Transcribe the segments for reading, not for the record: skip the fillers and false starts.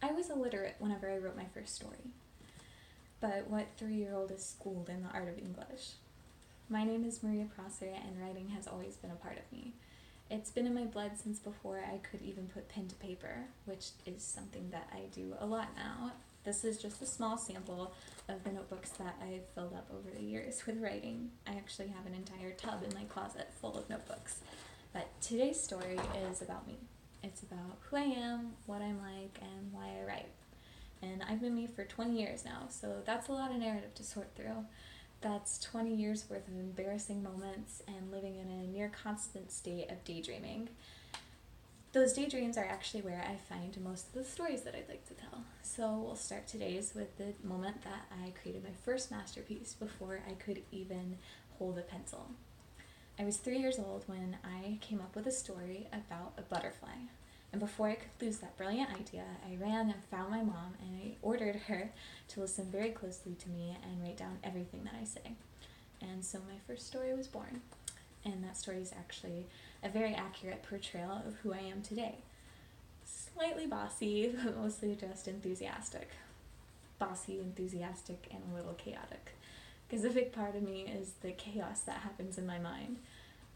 I was illiterate whenever I wrote my first story, but what 3-year-old is schooled in the art of English? My name is Maria Prosser, and writing has always been a part of me. It's been in my blood since before I could even put pen to paper, which is something that I do a lot now. This is just a small sample of the notebooks that I've filled up over the years with writing. I actually have an entire tub in my closet full of notebooks. But today's story is about me. It's about who I am, what I'm like, and why I write. And I've been me for 20 years now, so that's a lot of narrative to sort through. That's 20 years worth of embarrassing moments and living in a near constant state of daydreaming. Those daydreams are actually where I find most of the stories that I'd like to tell. So we'll start today's with the moment that I created my first masterpiece before I could even hold a pencil. I was 3 years old when I came up with a story about a butterfly. And before I could lose that brilliant idea, I ran and found my mom and I ordered her to listen very closely to me and write down everything that I say. And so my first story was born. And that story is actually a very accurate portrayal of who I am today. Slightly bossy, but mostly just enthusiastic. Bossy, enthusiastic, and a little chaotic. Because a big part of me is the chaos that happens in my mind.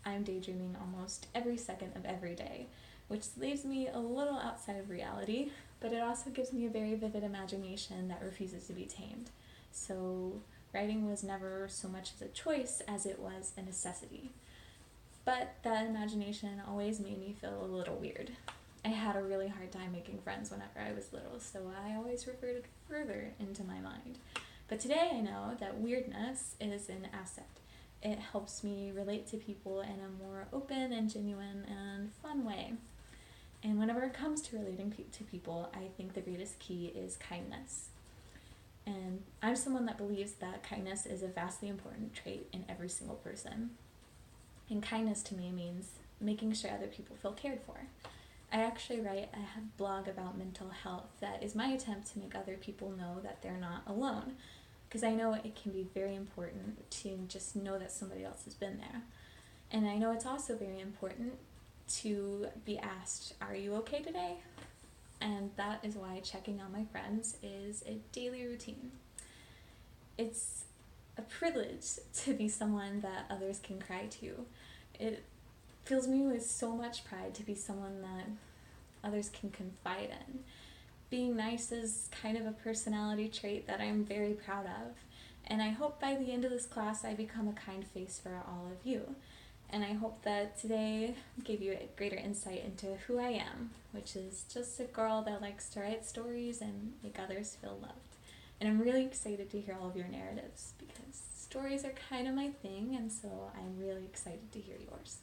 I'm daydreaming almost every second of every day, which leaves me a little outside of reality, but it also gives me a very vivid imagination that refuses to be tamed. So writing was never so much as a choice as it was a necessity. But that imagination always made me feel a little weird. I had a really hard time making friends whenever I was little, so I always reverted further into my mind. But today I know that weirdness is an asset. It helps me relate to people in a more open and genuine and fun way. And whenever it comes to relating to people, I think the greatest key is kindness. And I'm someone that believes that kindness is a vastly important trait in every single person. And kindness to me means making sure other people feel cared for. I actually write a blog about mental health that is my attempt to make other people know that they're not alone. Because I know it can be very important to just know that somebody else has been there. And I know it's also very important to be asked, are you okay today? And that is why checking on my friends is a daily routine. It's a privilege to be someone that others can cry to. It fills me with so much pride to be someone that others can confide in. Being nice is kind of a personality trait that I'm very proud of, and I hope by the end of this class I become a kind face for all of you. And I hope that today gave you a greater insight into who I am, which is just a girl that likes to write stories and make others feel loved. And I'm really excited to hear all of your narratives because stories are kind of my thing, and so I'm really excited to hear yours.